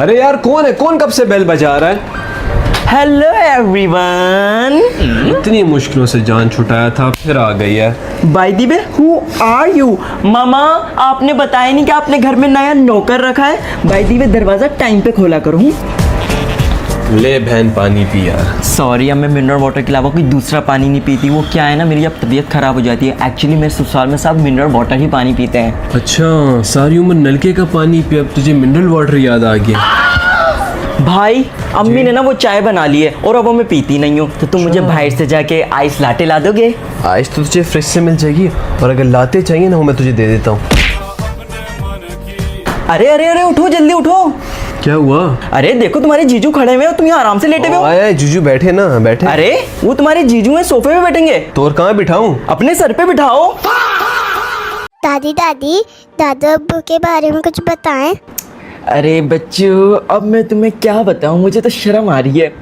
अरे यार कौन है? कौन कब से बेल बजा रहा है? Hello everyone. इतनी मुश्किलों से जान छुटाया था, फिर आ गई है। By the way, who are you? मामा, आपने बताया नहीं कि आपने घर में नया नौकर रखा है। बाय द वे, दरवाजा टाइम पे खोला करो। ले बहन पानी पी यार। सॉरी, अब मैं मिनरल वाटर के अलावा कोई दूसरा पानी नहीं पीती। वो क्या है ना, मेरी अब तबीयत ख़राब हो जाती है। एक्चुअली मेरे ससुराल में सब मिनरल वाटर ही पानी पीते हैं। अच्छा, सारी उम्र नलके का पानी पी, अब तुझे मिनरल वाटर याद आ गया। भाई, अम्मी ने ना वो चाय बना ली है और अब वो मैं पीती नहीं हूँ, तो तुम मुझे बाहर से जाके आइस लाटे ला दोगे? आज तो तुझे फ्रिज से मिल जाएगी, और अगर लाते चाहिए ना वो मैं तुझे दे देता हूँ। अरे अरे अरे, उठो जल्दी उठो। क्या हुआ? अरे देखो, तुम्हारे जीजू खड़े हुए हो, तुम यहाँ आराम से लेटे हुए हो। आया जीजू, बैठे ना बैठे। अरे वो तुम्हारे जीजू हैं, सोफे पे बैठेंगे। तो और कहाँ बिठाऊं? अपने सर पे बिठाओ। दादी दादी, दादू अब्बू के बारे में कुछ बताएं। अरे बच्चों, अब मैं तुम्हें क्या बताऊं, मुझे तो शर्म आ रही है।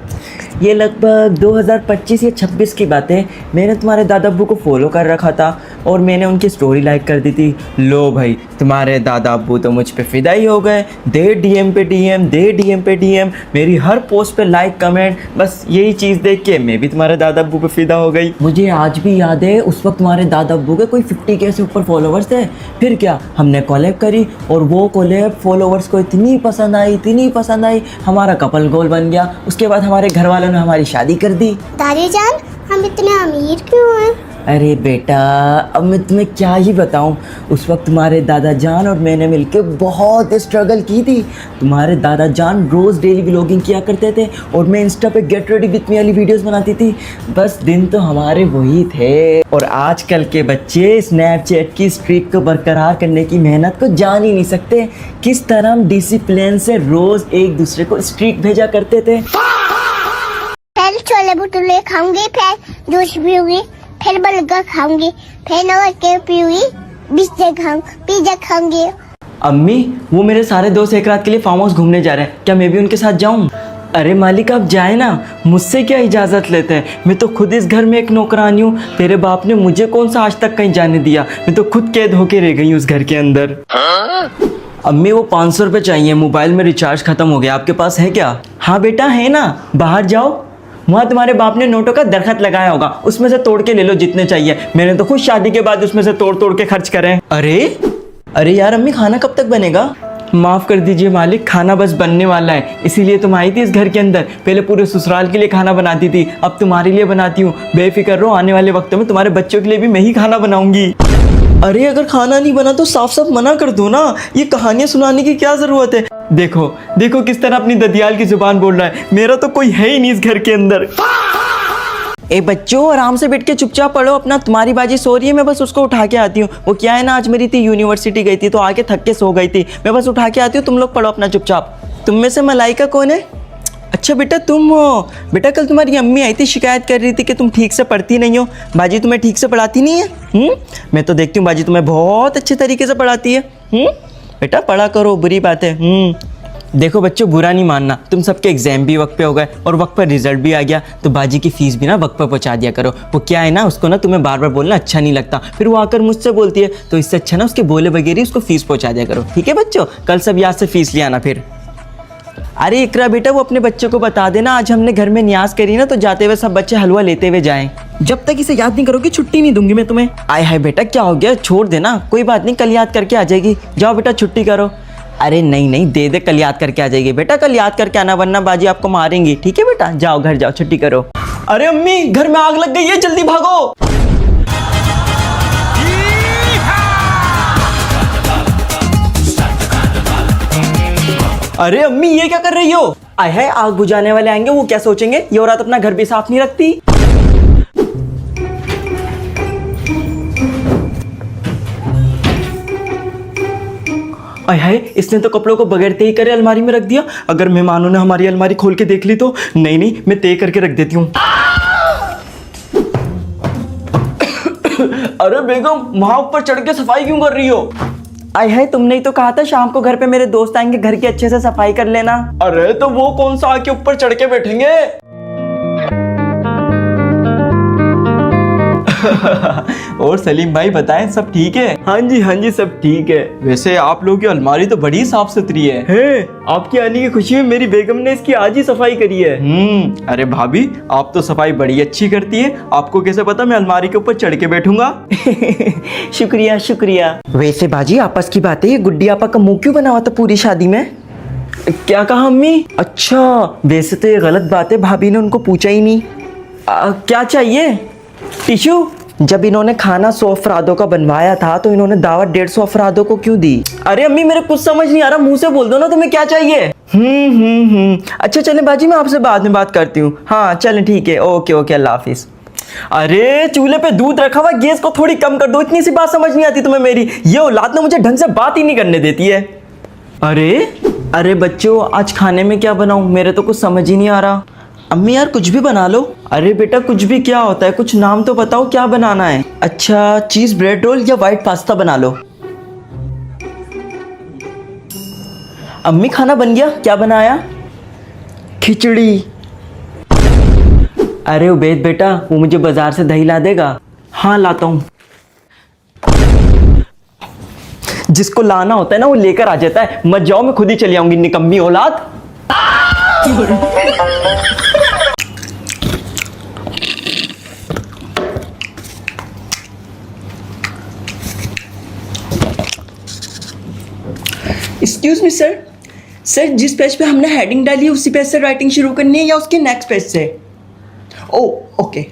ये लगभग 2025 या 26 की बात है। मैंने तुम्हारे दादा अब्बू को फॉलो कर रखा था और मैंने उनकी स्टोरी लाइक कर दी थी। लो भाई, तुम्हारे दादा अब्बू तो मुझ पे फिदा ही हो गए। दे डीएम पे डीएम, दे डीएम पे डीएम, मेरी हर पोस्ट पे लाइक कमेंट। बस यही चीज़ देख के मैं भी तुम्हारे दादा अब्बू पे फिदा हो गई। मुझे आज भी याद है, उस वक्त तुम्हारे दादा अब्बू के कोई 50K से ऊपर फॉलोवर्स थे। फिर क्या, हमने कॉलेब करी और वो कॉलेब फॉलोवर्स को इतनी पसंद आई, इतनी पसंद आई, हमारा कपल गोल बन गया। उसके बाद हमारे घर वालों ने हमारी शादी कर दी। दादी जान, हम इतने अमीर क्यों हैं? अरे बेटा, अब मैं तुम्हें क्या ही बताऊं। उस वक्त तुम्हारे दादा जान और मैंने मिलके बहुत स्ट्रगल की थी। तुम्हारे दादा जान रोज़ डेली व्लॉगिंग किया करते थे और मैं इंस्टा पे गेट रेडी विथ मी वाली वीडियोस बनाती थी। बस दिन तो हमारे वही थे। और आजकल के बच्चे स्नैपचैट की स्ट्रीक को बरकरार करने की मेहनत को जान ही नहीं सकते। किस तरह हम डिसिप्लिन से रोज़ एक दूसरे को स्ट्रीक भेजा करते थे। पहले छोले भटूरे खाऊंगी, फिर जूस पीऊंगी, फिर बर्गर खाऊंगी, फिर नमक पीऊंगी, पिज्जा खाऊंगी। अम्मी, वो मेरे सारे दोस्त एक रात के लिए फार्म हाउस घूमने जा रहे हैं, क्या मैं भी उनके साथ जाऊं? अरे मालिक, आप जाए ना, मुझसे क्या इजाज़त लेते हैं? मैं तो खुद इस घर में एक नौकरानी हूँ। तेरे बाप ने मुझे कौन सा आज तक कहीं जाने दिया? मैं तो खुद कैद होके रह गई उस घर के अंदर। अम्मी, वो 500 रुपये चाहिए, मोबाइल में रिचार्ज ख़त्म हो गया, आपके पास है क्या? हाँ बेटा, है ना, बाहर जाओ, वहाँ तुम्हारे बाप ने नोटों का दरखत लगाया होगा, उसमें से तोड़ के ले लो जितने चाहिए। मैंने तो खुद शादी के बाद उसमें से तोड़ तोड़ के खर्च करे। अरे यार अम्मी, खाना कब तक बनेगा? माफ़ कर दीजिए मालिक, खाना बस बनने वाला है, इसीलिए तुम आई थी इस घर के अंदर। पहले पूरे ससुराल के लिए खाना बनाती थी, अब तुम्हारे लिए बनाती हूँ। बेफिक्र रहो, आने वाले वक्तों में तुम्हारे बच्चों के लिए भी मैं ही खाना बनाऊंगी। अरे अगर खाना नहीं बना तो साफ साफ मना कर दो ना, ये कहानियाँ सुनाने की क्या ज़रूरत है? देखो देखो किस तरह अपनी ददियाल की जुबान बोल रहा है। मेरा तो कोई है ही नहीं इस घर के अंदर। ए बच्चों, आराम से बैठ के चुपचाप पढ़ो अपना। तुम्हारी बाजी सो रही है, मैं बस उसको उठा के आती हूँ। वो क्या है ना, आज मेरी थी यूनिवर्सिटी गई थी तो आके थक के सो गई थी। मैं बस उठा के आती हूँ, तुम लोग पढ़ो अपना चुपचाप। तुम में से मलाइका कौन है? अच्छा बेटा, तुम हो। बेटा, कल तुम्हारी अम्मी आई थी, शिकायत कर रही थी कि तुम ठीक से पढ़ती नहीं हो। बाजी तुम्हें ठीक से पढ़ाती नहीं है? मैं तो देखती हूँ बाजी तुम्हें बहुत अच्छे तरीके से पढ़ाती है। बेटा पढ़ा करो, बुरी बात है। देखो बच्चों, बुरा नहीं मानना, तुम सबके एग्जाम भी वक्त पे हो गए और वक्त पर रिजल्ट भी आ गया, तो बाजी की फीस भी ना वक्त पर पहुंचा दिया करो। वो क्या है ना, उसको ना तुम्हें बार बार बोलना अच्छा नहीं लगता, फिर वो आकर मुझसे बोलती है, तो इससे अच्छा ना उसके बोले वगैरह उसको फीस पहुंचा दिया करो। ठीक है बच्चों, कल सब याद से फीस ले आना फिर। अरे इकरा बेटा, वो अपने बच्चों को बता देना, आज हमने घर में न्याज करी ना, तो जाते हुए सब बच्चे हलवा लेते हुए जाएं। जब तक इसे याद नहीं करोगे छुट्टी नहीं दूंगी मैं तुम्हें। आय हाय बेटा, क्या हो गया, छोड़ देना, कोई बात नहीं, कल याद करके आ जाएगी। जाओ बेटा छुट्टी करो। अरे नहीं नहीं, दे दे, कल याद करके आ जाएगी बेटा, कल याद करके आना, वरना बाजी आपको मारेंगी। ठीक है बेटा, जाओ घर जाओ, छुट्टी करो। अरे अम्मी, घर में आग लग गई है, जल्दी भागो। अरे अम्मी, ये क्या कर रही हो? आय है, आग बुझाने वाले आएंगे, वो क्या सोचेंगे, ये औरत अपना घर भी साफ नहीं रखती। आय हाय, इसने तो कपड़ों को बगैर तय करे अलमारी में रख दिया। अगर मेहमानों ने हमारी अलमारी खोल के देख ली तो? नहीं नहीं, मैं तय करके रख देती हूँ। अरे बेगम, वहां ऊपर चढ़ के सफाई क्यों कर रही हो? आय है, तुमने ही तो कहा था शाम को घर पे मेरे दोस्त आएंगे, घर की अच्छे से सफाई कर लेना। अरे तो वो कौन सा आके ऊपर चढ़ के बैठेंगे? और सलीम भाई बताएं, सब ठीक है? हाँ जी सब ठीक है। वैसे आप लोगों की अलमारी तो बड़ी साफ सुथरी है। आपकी आने की खुशी में मेरी बेगम ने इसकी आज ही सफाई करी है। अरे भाभी, आप तो सफाई बड़ी अच्छी करती है। आपको कैसे पता मैं अलमारी के ऊपर चढ़ के बैठूंगा? शुक्रिया शुक्रिया। वैसे बाजी आपस की बात है, ये गुड्डी आपा का मुंह क्यों बना हुआ था पूरी शादी में? क्या कहा अम्मी? अच्छा, वैसे तो ये गलत बात है, भाभी ने उनको पूछा ही नहीं। क्या चाहिए? टिश्यू? जब इन्होंने खाना 100 अफरादों का बनवाया था तो इन्होंने दावत 150 अफरादों को क्यों दी? अरे अम्मी, मेरे कुछ समझ नहीं आ रहा, मुंह से बोल दो ना तुम्हें क्या चाहिए। अच्छा चलें बाजी, मैं आपसे बाद में बात करती हूँ। हाँ चलें, ठीक है, ओके ओके, अल्लाह हाफिज। अरे चूल्हे पे दूध रखा हुआ, गैस को थोड़ी कम कर दो, इतनी सी बात समझ नहीं आती तुम्हें मेरी? ये औलाद ना मुझे ढंग से बात ही नहीं करने देती है। अरे बच्चों, आज खाने में क्या बनाऊं? मेरे तो कुछ समझ ही नहीं आ रहा। अम्मी यार कुछ भी बना लो। अरे बेटा कुछ भी क्या होता है, कुछ नाम तो बताओ क्या बनाना है। अच्छा, चीज ब्रेड रोल या व्हाइट पास्ता बना लो। अम्मी खाना बन गया, क्या बनाया? खिचड़ी। अरे उबैद बेटा, वो मुझे बाजार से दही ला देगा? हाँ लाता हूँ। जिसको लाना होता है ना वो लेकर आ जाता है, मत जाओ, मैं खुद ही चली आऊंगी, निकम्मी औलाद। एक्सक्यूज मी सर, जिस पेज पे हमने हेडिंग डाली है उसी पेज से राइटिंग शुरू करनी है या उसके नेक्स्ट पेज से? ओ ओके।